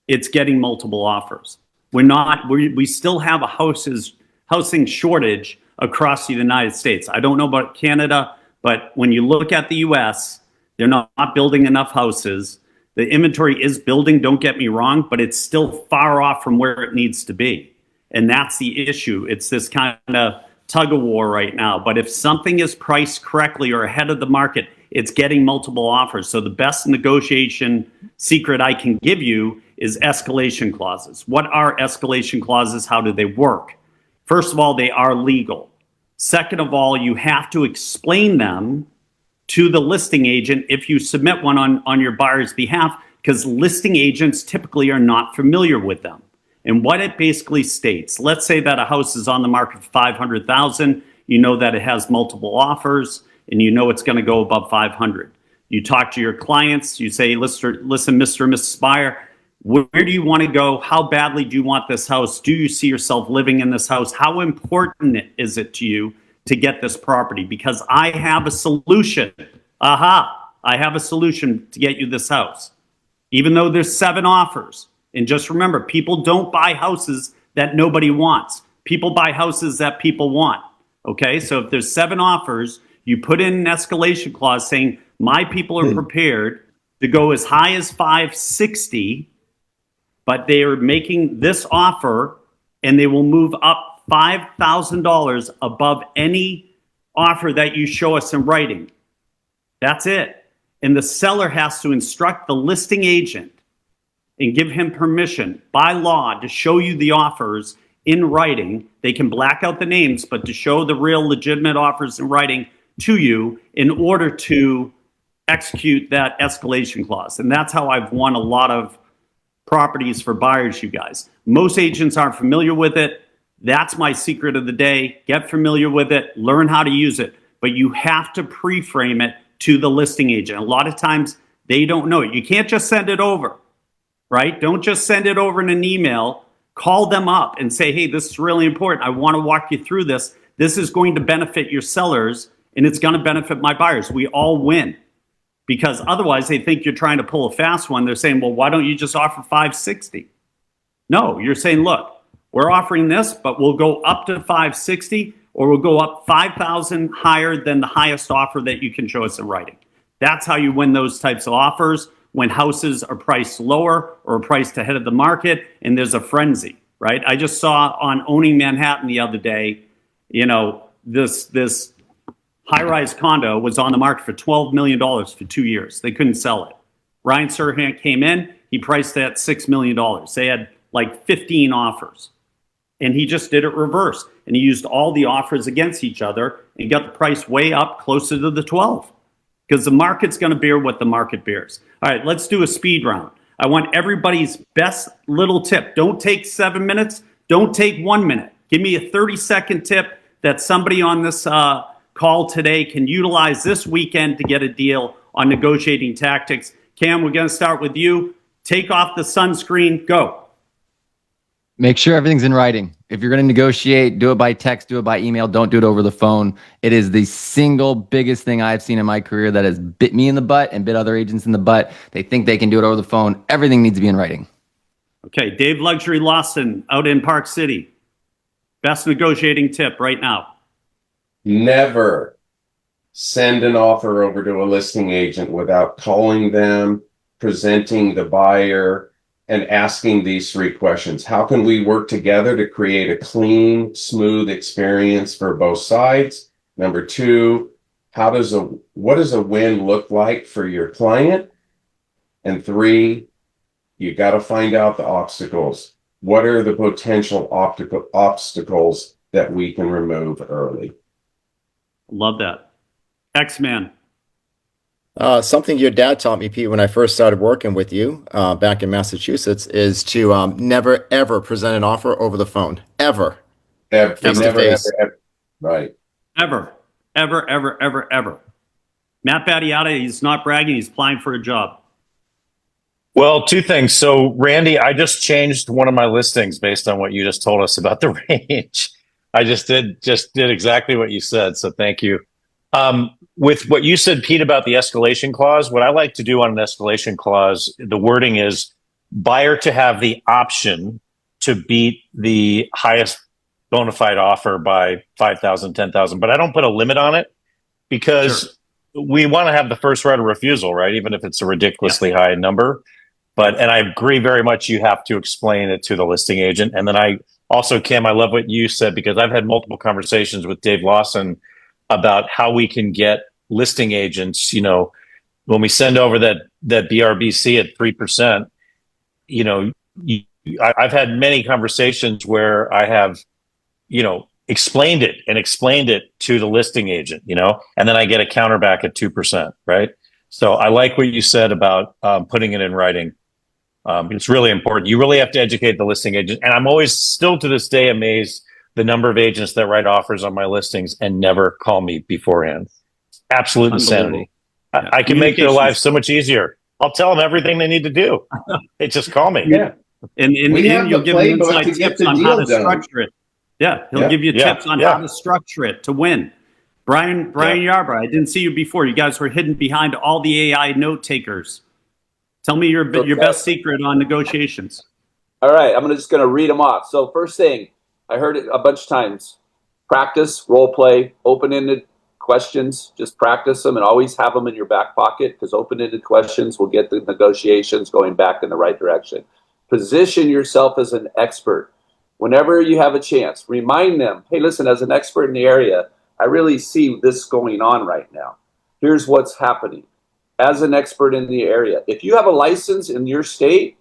it's getting multiple offers. We still have a housing shortage across the United States. I don't know about Canada, but when you look at the US, they're not building enough houses. The inventory is building, don't get me wrong, but it's still far off from where it needs to be. And that's the issue. It's this kind of tug of war right now. But if something is priced correctly or ahead of the market, it's getting multiple offers. So the best negotiation secret I can give you is escalation clauses. What are escalation clauses? How do they work? First of all, they are legal. Second of all, you have to explain them to the listing agent if you submit one on your buyer's behalf, because listing agents typically are not familiar with them. And what it basically states, let's say that a house is on the market for $500,000, you know that it has multiple offers, and you know it's going to go above 500. You talk to your clients, you say, listen, Mr. and Mrs. Buyer, where do you want to go? How badly do you want this house? Do you see yourself living in this house? How important is it to you to get this property? Because I have a solution. I have a solution to get you this house. Even though there's 7 offers. And just remember, people don't buy houses that nobody wants. People buy houses that people want. Okay, so if there's 7 offers, you put in an escalation clause saying, my people are prepared to go as high as 560, but they are making this offer and they will move up $5,000 above any offer that you show us in writing. That's it. and the seller has to instruct the listing agent and give him permission by law to show you the offers in writing. They can black out the names, but to show the real legitimate offers in writing to you in order to execute that escalation clause. And that's how I've won a lot of properties for buyers, you guys. Most agents aren't familiar with it. That's my secret of the day. Get familiar with it, learn how to use it, but you have to pre-frame it to the listing agent. A lot of times they don't know it. You can't just send it over, right? Don't just send it over in an email. Call them up and say, hey, this is really important. I want to walk you through this. This is going to benefit your sellers and it's going to benefit my buyers. We all win. Because otherwise they think you're trying to pull a fast one. They're saying, well, why don't you just offer 560? No, you're saying, look, we're offering this, but we'll go up to 560 or we'll go up 5,000 higher than the highest offer that you can show us in writing. That's how you win those types of offers when houses are priced lower or priced ahead of the market and there's a frenzy, right? I just saw on Owning Manhattan the other day, you know, this high-rise condo was on the market for $12 million for 2 years. They couldn't sell it. Ryan Serhant came in. He priced it at $6 million. They had like 15 offers. And he just did it reverse. And he used all the offers against each other and got the price way up closer to the 12. Because the market's going to bear what the market bears. All right, let's do a speed round. I want everybody's best little tip. Don't take 7 minutes. Don't take 1 minute. Give me a 30-second tip that somebody on this call today can utilize this weekend to get a deal on negotiating tactics. Cam, we're going to start with you. Take off the sunscreen. Go. Make sure everything's in writing. If you're going to negotiate, do it by text, do it by email. Don't do it over the phone. It is the single biggest thing I've seen in my career that has bit me in the butt and bit other agents in the butt. They think they can do it over the phone. Everything needs to be in writing. Okay, Dave Luxury Lawson out in Park City. Best negotiating tip right now. Never send an offer over to a listing agent without calling them, presenting the buyer, and asking these 3 questions. How can we work together to create a clean, smooth experience for both sides? Number 2, what does a win look like for your client? And 3, you got to find out the obstacles. What are the potential obstacles that we can remove early? Love that. X-Man. Something your dad taught me, Pete, when I first started working with you back in Massachusetts, is to never, ever present an offer over the phone. Ever. Never, Face to face. ever. Right. Ever. Matt Battiata, he's not bragging. He's applying for a job. Well, 2 things. So, Randy, I just changed one of my listings based on what you just told us about the range. I just did exactly what you said. So thank you. With what you said, Pete, about the escalation clause, what I like to do on an escalation clause, the wording is buyer to have the option to beat the highest bona fide offer by 5,000, 10,000, but I don't put a limit on it because we want to have the first right of refusal, right? Even if it's a ridiculously high number. And I agree very much. You have to explain it to the listing agent. And then I also, Kim, I love what you said because I've had multiple conversations with Dave Lawson about how we can get listing agents, you know, when we send over that BRBC at 3%, you know, I've had many conversations where I have, you know, explained it to the listing agent, you know, and then I get a counter back at 2%, right? So I like what you said about putting it in writing. It's really important. You really have to educate the listing agent. And I'm always still to this day amazed the number of agents that write offers on my listings and never call me beforehand. Absolute insanity. I can make their lives so much easier. I'll tell them everything they need to do. They just call me. Yeah. And We have you'll the give them playbook inside to get tips the on how to deal done. structure it. Yeah, he'll Yeah. give you tips on Yeah. how to structure it to win. Brian Yarbrough, I didn't see you before. You guys were hidden behind all the AI note takers. Tell me your best secret on negotiations. All right, I'm just going to read them off. So first thing, I heard it a bunch of times. Practice, role play, open-ended questions. Just practice them and always have them in your back pocket because open-ended questions will get the negotiations going back in the right direction. Position yourself as an expert. Whenever you have a chance, remind them, hey, listen, as an expert in the area, I really see this going on right now. Here's what's happening. as an expert in the area. If you have a license in your state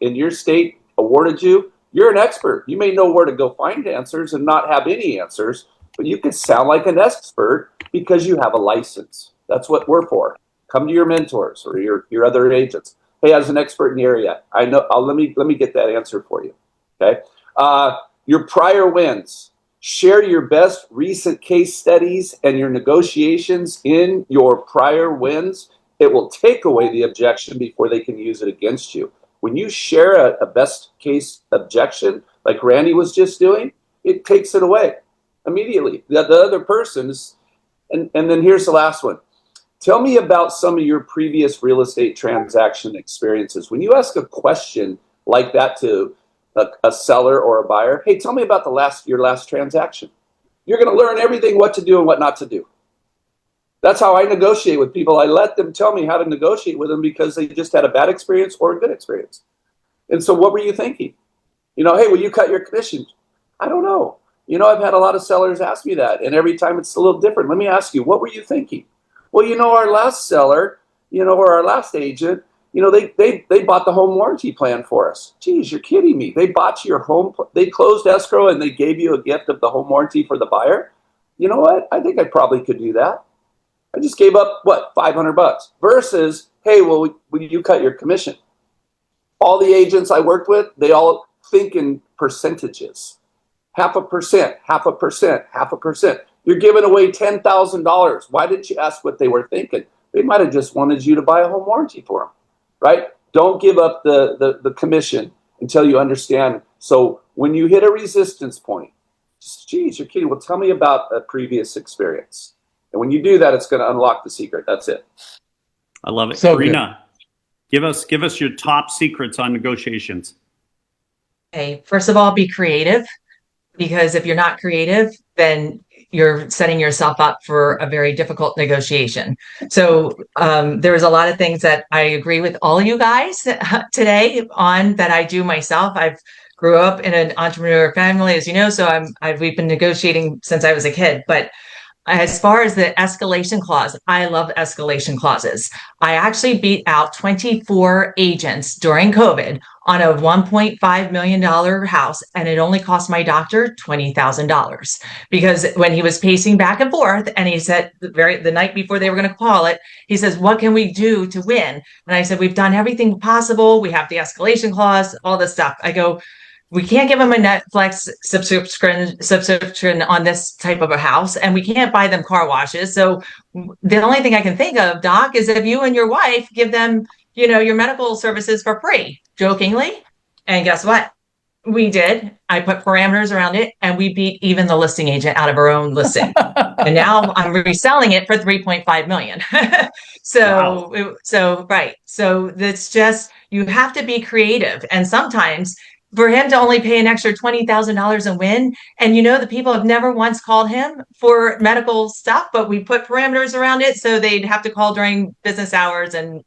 awarded you, you're an expert. You may know where to go find answers and not have any answers, but you can sound like an expert because you have a license. That's what we're for. Come to your mentors or your other agents. Hey, as an expert in the area, I know. Let me get that answer for you. Okay. Your prior wins. Share your best recent case studies and your negotiations in your prior wins. It will take away the objection before they can use it against you. When you share a best case objection, like Randy was just doing, it takes it away immediately. The other person's, and then here's the last one. Tell me about some of your previous real estate transaction experiences. When you ask a question like that to a seller or a buyer, hey, tell me about your last transaction. You're going to learn everything what to do and what not to do. That's how I negotiate with people. I let them tell me how to negotiate with them because they just had a bad experience or a good experience. And so what were you thinking? Hey, will you cut your commission? I don't know. I've had a lot of sellers ask me that, and every time it's a little different. Let me ask you, what were you thinking? Well, our last seller, or our last agent, they bought the home warranty plan for us. Geez, you're kidding me. They bought your home, they closed escrow and they gave you a gift of the home warranty for the buyer. You know what? I think I probably could do that. I just gave up, $500 versus, hey, will you cut your commission? All the agents I worked with, they all think in percentages. 0.5%, 0.5%, 0.5%. You're giving away $10,000. Why didn't you ask what they were thinking? They might have just wanted you to buy a home warranty for them, right? Don't give up the commission until you understand. So when you hit a resistance point, geez, you're kidding. Well, tell me about a previous experience. And when you do that, it's going to unlock the secret. That's it. I love it. So Karina, give us your top secrets on negotiations. Okay, first of all, be creative, because if you're not creative, then you're setting yourself up for a very difficult negotiation. So there's a lot of things that I agree with all you guys today on that I do myself. I've grew up in an entrepreneur family, as you know, so we've been negotiating since I was a kid. But as far as the escalation clause, I love escalation clauses. I actually beat out 24 agents during COVID on a $1.5 million house, and it only cost my doctor $20,000 because when he was pacing back and forth, and he said the night before they were going to call it, he says, "What can we do to win?" And I said, "We've done everything possible. We have the escalation clause, all this stuff." I go, "We can't give them a Netflix subscription on this type of a house, and we can't buy them car washes. So the only thing I can think of, Doc, is if you and your wife give them, your medical services for free," jokingly. And guess what? We did. I put parameters around it, and we beat even the listing agent out of her own listing. And now I'm reselling it for $3.5 million. Right. So that's just, you have to be creative. And sometimes for him to only pay an extra $20,000 and win, and the people have never once called him for medical stuff, but we put parameters around it so they'd have to call during business hours and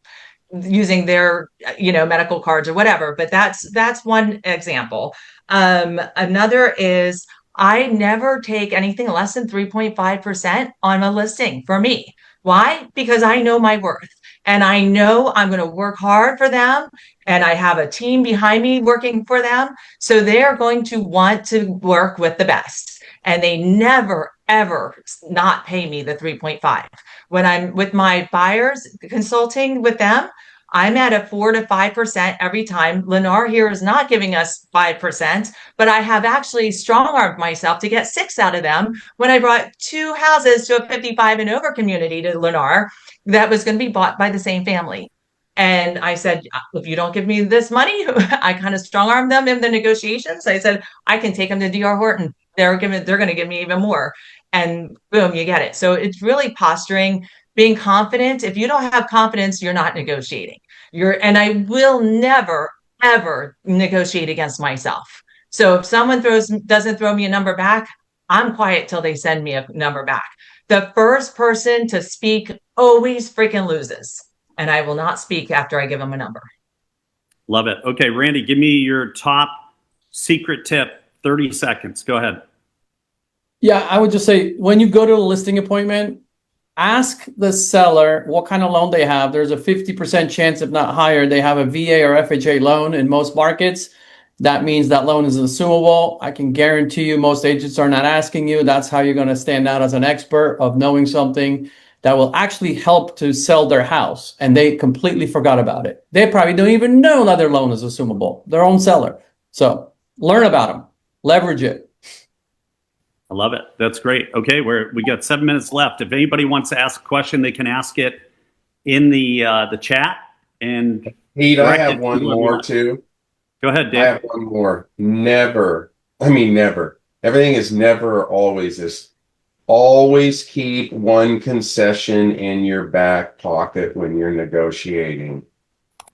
using their medical cards or whatever. But that's one example. Another is I never take anything less than 3.5% on a listing for me. Why? Because I know my worth. And I know I'm going to work hard for them, and I have a team behind me working for them. So they're going to want to work with the best. And they never, ever not pay me the 3.5. When I'm with my buyers consulting with them, I'm at a 4 to 5% every time. Lennar here is not giving us 5%, but I have actually strong-armed myself to get 6 out of them when I brought 2 houses to a 55 and over community to Lennar that was going to be bought by the same family. And I said, if you don't give me this money, I kind of strong-armed them in the negotiations. I said, I can take them to D.R. Horton. They're going to give me even more. And boom, you get it. So it's really posturing, being confident. If you don't have confidence, you're not negotiating. And I will never, ever negotiate against myself. So if someone doesn't throw me a number back, I'm quiet till they send me a number back. The first person to speak always freaking loses. And I will not speak after I give them a number. Love it. Okay, Randy, give me your top secret tip. 30 seconds. Go ahead. Yeah, I would just say when you go to a listing appointment, ask the seller what kind of loan they have. There's a 50% chance, if not higher, they have a VA or FHA loan in most markets. That means that loan is assumable. I can guarantee you most agents are not asking you. That's how you're going to stand out as an expert of knowing something that will actually help to sell their house. And they completely forgot about it. They probably don't even know that their loan is assumable, their own seller. So learn about them, leverage it. I love it. That's great. Okay, we got 7 minutes left. If anybody wants to ask a question, they can ask it in the chat. And Pete, I direct it have one to more everyone. too. Go ahead, I Dave. have one more. Never. Everything is never always this. Always keep one concession in your back pocket when you're negotiating.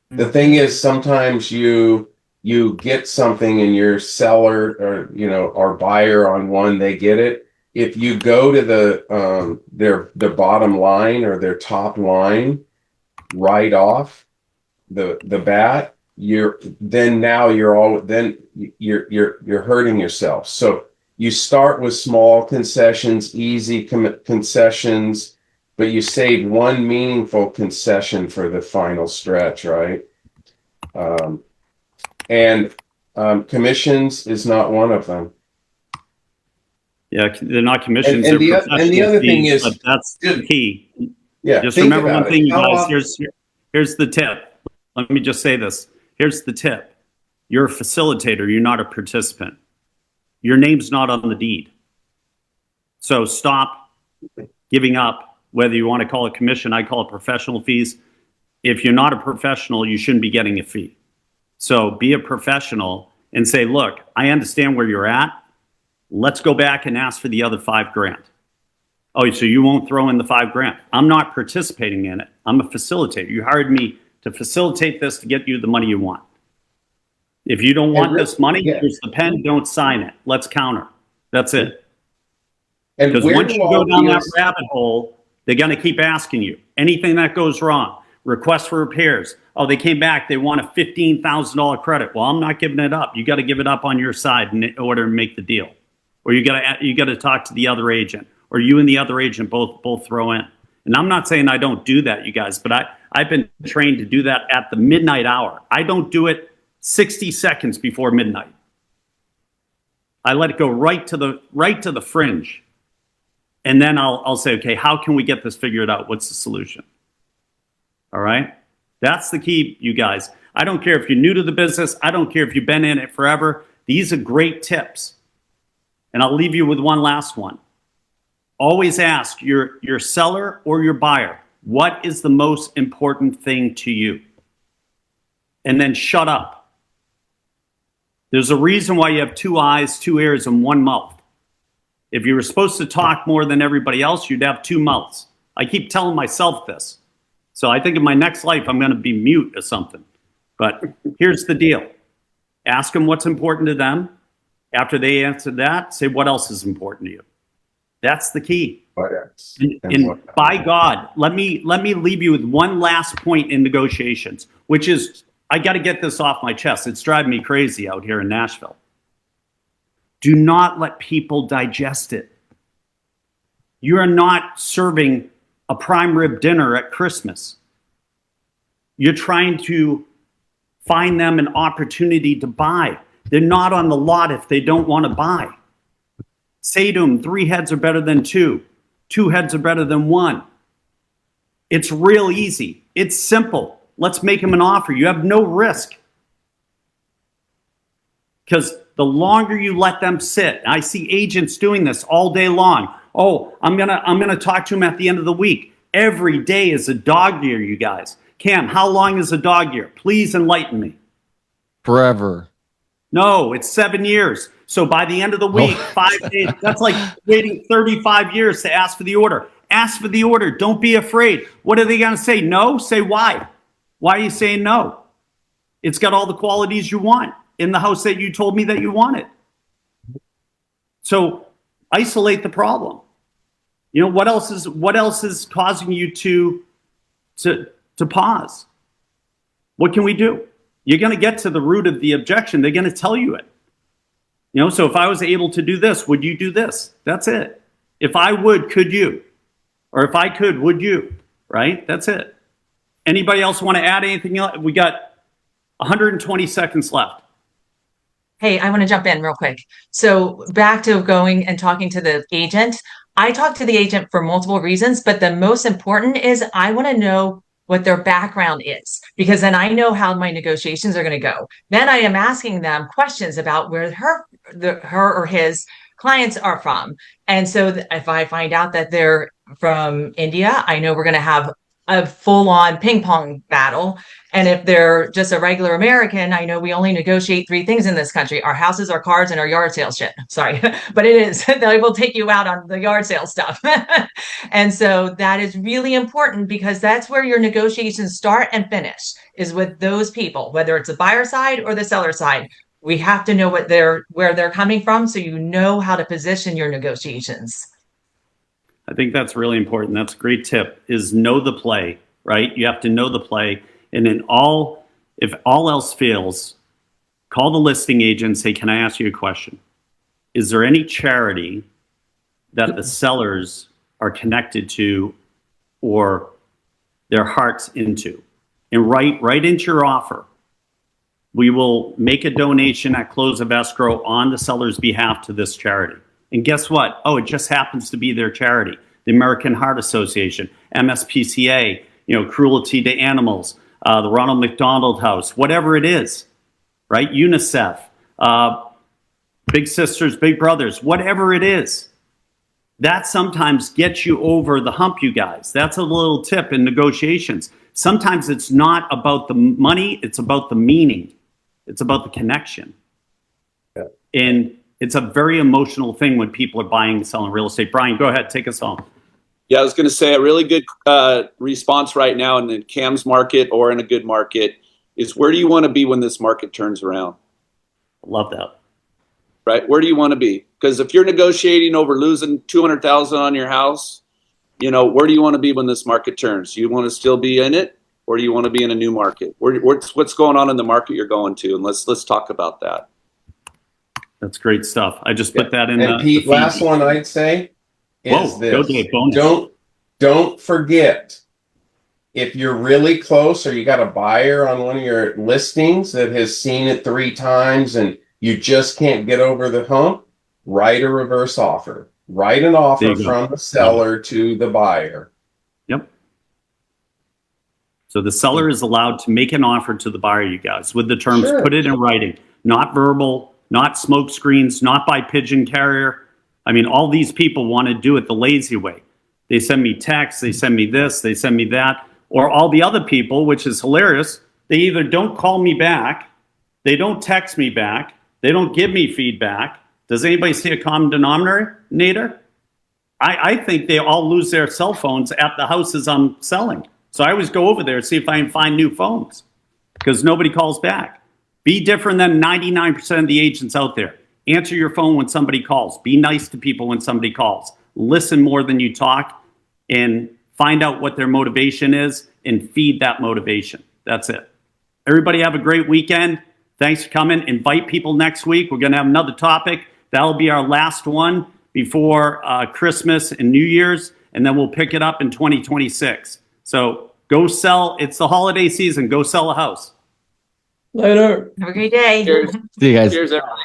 The thing is, sometimes you get something and your seller or our buyer on one, they get it. If you go to the bottom line or their top line right off the bat, you're hurting yourself. So you start with small concessions, easy concessions, but you save one meaningful concession for the final stretch, right? And commissions is not one of them. Yeah, they're not commissions. And they're the professional other thing fees, is, but that's the key. Yeah, Just think remember about one thing, it. you How guys. often- Here's the tip. Let me just say this. Here's the tip. You're a facilitator. You're not a participant. Your name's not on the deed. So stop giving up, whether you want to call it commission, I call it professional fees. If you're not a professional, you shouldn't be getting a fee. So be a professional and say, look, I understand where you're at. Let's go back and ask for the other $5,000. Oh, so you won't throw in the $5,000. I'm not participating in it. I'm a facilitator. You hired me to facilitate this to get you the money you want. If you don't want this money, here's the pen, don't sign it. Let's counter. That's it. Because once you go down that rabbit hole, they're going to keep asking you. Anything that goes wrong, request for repairs. Oh, they came back, they want a $15,000 credit. Well, I'm not giving it up. You got to give it up on your side in order to make the deal. Or you got to talk to the other agent, or you and the other agent both throw in. And I'm not saying I don't do that, you guys, but I've been trained to do that at the midnight hour. I don't do it 60 seconds before midnight. I let it go right to the fringe. And then I'll say, okay, how can we get this figured out? What's the solution? All right? That's the key, you guys. I don't care if you're new to the business. I don't care if you've been in it forever. These are great tips. And I'll leave you with one last one. Always ask your seller or your buyer, what is the most important thing to you? And then shut up. There's a reason why you have 2 eyes, 2 ears, and 1 mouth. If you were supposed to talk more than everybody else, you'd have 2 mouths. I keep telling myself this. So I think in my next life, I'm going to be mute or something. But here's the deal. Ask them what's important to them. After they answer that, say what else is important to you. That's the key. And by God, let me leave you with one last point in negotiations, which is, I got to get this off my chest. It's driving me crazy out here in Nashville. Do not let people digest it. You are not serving a prime rib dinner at Christmas. You're trying to find them an opportunity to buy. They're not on the lot if they don't want to buy. Say to them, 3 heads are better than 2. 2 heads are better than 1. It's real easy. It's simple. Let's make them an offer. You have no risk. Because the longer you let them sit, I see agents doing this all day long. Oh, I'm gonna talk to him at the end of the week. Every day is a dog year, you guys. Cam, how long is a dog year? Please enlighten me. Forever. No, it's 7 years. So by the end of the week, 5 days, that's like waiting 35 years to ask for the order. Ask for the order. Don't be afraid. What are they going to say? No? Say why. Why are you saying no? It's got all the qualities you want in the house that you told me that you wanted. So isolate the problem. You know, what else is causing you to pause? What can we do? You're going to get to the root of the objection. They're going to tell you it. You know, so if I was able to do this, would you do this? That's it. If I would, could you? Or if I could, would you? Right? That's it. Anybody else want to add anything else? We got 120 seconds left. Hey, I want to jump in real quick. So back to going and talking to the agent. I talk to the agent for multiple reasons, but the most important is I want to know what their background is, because then I know how my negotiations are going to go. Then I am asking them questions about where her or his clients are from. And so if I find out that they're from India, I know we're going to have a full-on ping pong battle. And if they're just a regular American, I know we only negotiate 3 things in this country: our houses, our cars, and our yard sale shit. Sorry, but it is. They will take you out on the yard sale stuff. And so that is really important, because that's where your negotiations start and finish, is with those people, whether it's the buyer side or the seller side. We have to know where they're coming from, so you know how to position your negotiations. I think that's really important. That's a great tip, is know the play, right? You have to know the play. And if all else fails, call the listing agent and say, can I ask you a question? Is there any charity that the sellers are connected to or their hearts into? And write into your offer. We will make a donation at close of escrow on the seller's behalf to this charity. And guess what? Oh, it just happens to be their charity. The American Heart Association, MSPCA, Cruelty to Animals, the Ronald McDonald House, whatever it is, right? UNICEF, Big Sisters, Big Brothers, whatever it is. That sometimes gets you over the hump, you guys. That's a little tip in negotiations. Sometimes it's not about the money, it's about the meaning. It's about the connection. Yeah. And it's a very emotional thing when people are buying and selling real estate. Brian, go ahead, take us home. Yeah, I was going to say a really good response right now in the CAMS market or in a good market is, where do you want to be when this market turns around? Love that. Right? Where do you want to be? Because if you're negotiating over losing $200,000 on your house, where do you want to be when this market turns? Do you want to still be in it, or do you want to be in a new market? What's going on in the market you're going to? And let's talk about that. That's great stuff. I just put that in. And Pete, last one I'd say is this. Go Dave, bonus. Don't forget, if you're really close or you got a buyer on one of your listings that has seen it 3 times and you just can't get over the hump, write a reverse offer. Write an offer from the seller to the buyer. Yep. So the seller is allowed to make an offer to the buyer, you guys, with the terms, put it in writing, not verbal, not smoke screens, not by pigeon carrier. I mean, all these people want to do it the lazy way. They send me texts, they send me this, they send me that, or all the other people, which is hilarious. They either don't call me back, they don't text me back, they don't give me feedback. Does anybody see a common denominator? I think they all lose their cell phones at the houses I'm selling. So I always go over there and see if I can find new phones, because nobody calls back. Be different than 99% of the agents out there. Answer your phone when somebody calls. Be nice to people when somebody calls. Listen more than you talk, and find out what their motivation is and feed that motivation. That's it. Everybody have a great weekend. Thanks for coming. Invite people next week. We're going to have another topic. That'll be our last one before Christmas and New Year's, and then we'll pick it up in 2026. So go sell. It's the holiday season. Go sell a house. Later. Have a great day. Cheers. See you guys. Cheers, everybody.